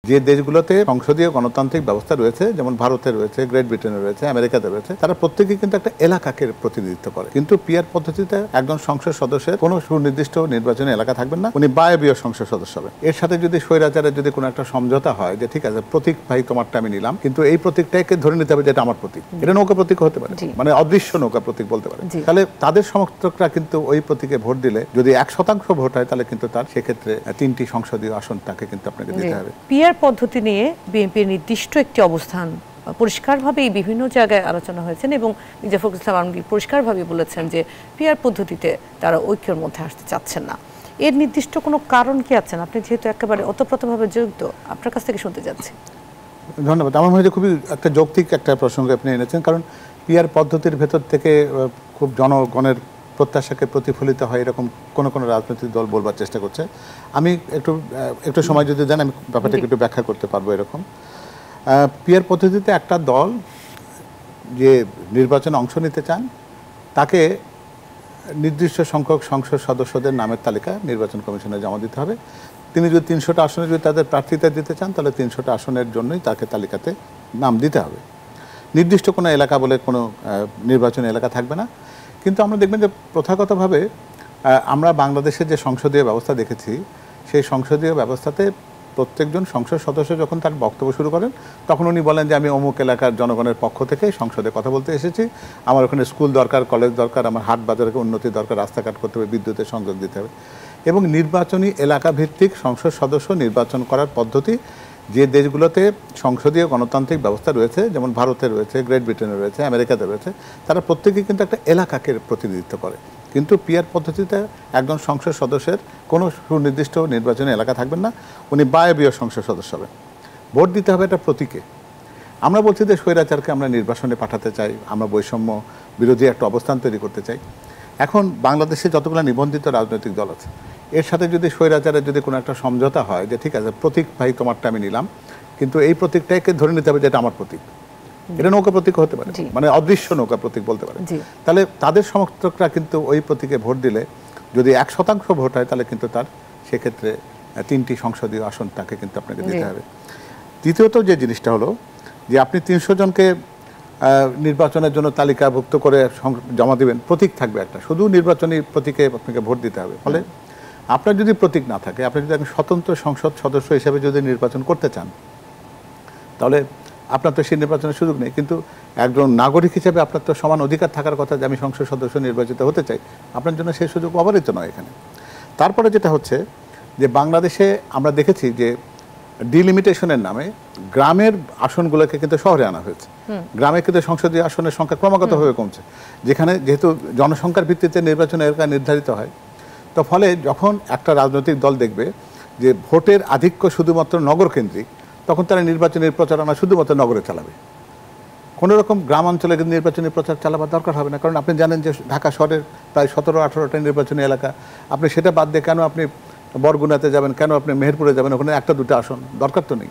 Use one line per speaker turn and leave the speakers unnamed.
যে দেশগুলোতে সংসদীয় গণতান্ত্রিক ব্যবস্থা রয়েছে, যেমন ভারতে রয়েছে, গ্রেট ব্রিটেনে রয়েছে, আমেরিকাতে রয়েছে, তারা প্রত্যেকেই কিন্তু একটা এলাকাকে প্রতিনিধিত্ব করে। কিন্তু পিআর পদ্ধতিতে একজন সংসদ সদস্যের কোনো সুনির্দিষ্ট নির্বাচনী এলাকা থাকবেন না, উনি বায়বীয় সংসদ সদস্য হবেন। এর সাথে যদি স্বৈরাচারের যদি কোনো একটা সমঝোতা হয় যে ঠিক আছে প্রতীক ভাই তোমারটা আমি নিলাম, কিন্তু এই প্রতীকটাকে ধরে নিতে হবে যেটা আমার প্রতীক, এটা নৌকা প্রতীক হতে পারে, মানে অদৃশ্য নৌকা প্রতীক বলতে পারে। তাহলে তাদের সমর্থকরা কিন্তু ওই প্রতীকে ভোট দিলে যদি 1% ভোট হয় তাহলে কিন্তু তার সেক্ষেত্রে 3টি সংসদীয় আসন তাকে কিন্তু আপনাকে দিতে হবে।
পিআর পদ্ধতি নিয়ে বিএনপির নির্দিষ্ট একটি অবস্থান পরিষ্কারভাবেই বিভিন্ন জায়গায় আলোচনা হয়েছেন এবং মির্জা ফখরুল ইসলাম আলমগীর পরিষ্কারভাবে বলেছেন যে পিআর পদ্ধতিতে তারা ঐক্যের মধ্যে আসতে চাচ্ছেন না। এর নির্দিষ্ট কোনো কারণ কি আছেন? আপনি যেহেতু একেবারে ওতপ্রোতভাবে জড়িত, আপনার কাছ থেকে শুনতে যাচ্ছি।
ধন্যবাদ। আমার মনে হয় খুবই একটা যৌক্তিক একটা প্রসঙ্গ আপনি এনেছেন, কারণ পিআর পদ্ধতির ভেতর থেকে খুব জনগণের প্রত্যাশাকে প্রতিফলিত হয় এরকম কোনো কোনো রাজনৈতিক দল বলবার চেষ্টা করছে। আমি একটু সময় যদি দেন আমি ব্যাপারটাকে একটু ব্যাখ্যা করতে পারবো। এরকম পিআর পদ্ধতিতে একটা দল যে নির্বাচনে অংশ নিতে চান তাকে নির্দিষ্ট সংখ্যক সংসদ সদস্যদের নামের তালিকা নির্বাচন কমিশনে জমা দিতে হবে। তিনি যদি 300টা আসনে যদি তাদের প্রার্থিতা দিতে চান তাহলে 300টা আসনের জন্যই তাকে তালিকাতে নাম দিতে হবে। নির্দিষ্ট কোনো এলাকা বলে কোনো নির্বাচনী এলাকা থাকবে না। কিন্তু আমরা দেখবেন যে প্রথাগতভাবে আমরা বাংলাদেশের যে সংসদীয় ব্যবস্থা দেখেছি, সেই সংসদীয় ব্যবস্থাতে প্রত্যেকজন সংসদ সদস্য যখন তার বক্তব্য শুরু করেন তখন উনি বলেন যে আমি অমুক এলাকার জনগণের পক্ষ থেকে সংসদে কথা বলতে এসেছি, আমার ওখানে স্কুল দরকার, কলেজ দরকার, আমার হাট বাজারকে উন্নতি দরকার, রাস্তাঘাট করতে হবে, বিদ্যুতের সংযোগ দিতে হবে। এবং নির্বাচনী এলাকা ভিত্তিক সংসদ সদস্য নির্বাচন করার পদ্ধতি যে দেশগুলোতে সংসদীয় গণতান্ত্রিক ব্যবস্থা রয়েছে, যেমন ভারতে রয়েছে, গ্রেট ব্রিটেনে রয়েছে, আমেরিকাতে রয়েছে, তারা প্রত্যেকেই কিন্তু একটা এলাকাকে প্রতিনিধিত্ব করে। কিন্তু পিআর পদ্ধতিতে একজন সংসদ সদস্যের কোনো সুনির্দিষ্ট নির্বাচনী এলাকা থাকবেন না, উনি বায়বীয় সংসদ সদস্য হবেন। ভোট দিতে হবে একটা প্রতীকে। আমরা বলছি যে স্বৈরাচারকে আমরা নির্বাসনে পাঠাতে চাই, আমরা বৈষম্য বিরোধী একটা অবস্থান তৈরি করতে চাই। এখন বাংলাদেশে যতগুলো নিবন্ধিত রাজনৈতিক দল আছে এর সাথে যদি স্বৈরাচারের যদি কোনো একটা সমঝোতা হয় যে ঠিক আছে প্রতীক ভাই তোমারটা আমি নিলাম, কিন্তু এই প্রতীকটাকে ধরে নিতে হবে যেটা আমার প্রতীক, এটা নৌকা প্রতীক হতে পারে, মানে অদৃশ্য নৌকা প্রতীক বলতে পারে। তাহলে তাদের সমর্থকরা কিন্তু ওই প্রতীকে ভোট দিলে যদি 1% ভোট হয় তাহলে কিন্তু তার সেক্ষেত্রে 3টি সংসদীয় আসন তাকে কিন্তু আপনাকে দিতে হবে। দ্বিতীয়ত যে জিনিসটা হলো যে আপনি 300 জনকে নির্বাচনের জন্য তালিকাভুক্ত করে জমা দিবেন, প্রতীক থাকবে একটা, শুধু নির্বাচনী প্রতীকে আপনাকে ভোট দিতে হবে। ফলে আপনার যদি প্রতীক না থাকে, আপনি যদি একজন স্বতন্ত্র সংসদ সদস্য হিসেবে যদি নির্বাচন করতে চান তাহলে আপনার তো সেই নির্বাচনের সুযোগ নেই। কিন্তু একজন নাগরিক হিসেবে আপনার তো সমান অধিকার থাকার কথা যে আমি সংসদ সদস্য নির্বাচিত হতে চাই, আপনার জন্য সেই সুযোগ অবহেলিত নয় এখানে। তারপরে যেটা হচ্ছে যে বাংলাদেশে আমরা দেখেছি যে ডিলিমিটেশনের নামে গ্রামের আসনগুলোকে কিন্তু শহরে আনা হয়েছে। গ্রামে কিন্তু সংসদীয় আসনের সংখ্যা ক্রমাগতভাবে কমছে, যেখানে যেহেতু জনসংখ্যার ভিত্তিতে নির্বাচন এলাকা নির্ধারিত হয়। তো ফলে যখন একটা রাজনৈতিক দল দেখবে যে ভোটের আধিক্য শুধুমাত্র নগর কেন্দ্রিক, তখন তারা নির্বাচনী প্রচারণা শুধুমাত্র নগরে চালাবে। কোনো রকম গ্রাম অঞ্চলে কিন্তু নির্বাচনী প্রচার চালাবার দরকার হবে না, কারণ আপনি জানেন যে ঢাকা শহরের প্রায় 17-18টা নির্বাচনী এলাকা, আপনি সেটা বাদ দিয়ে কেন আপনি বরগুনাতে যাবেন, কেন আপনি মেহেরপুরে যাবেন, ওখানে 1-2টা আসন দরকার তো নেই।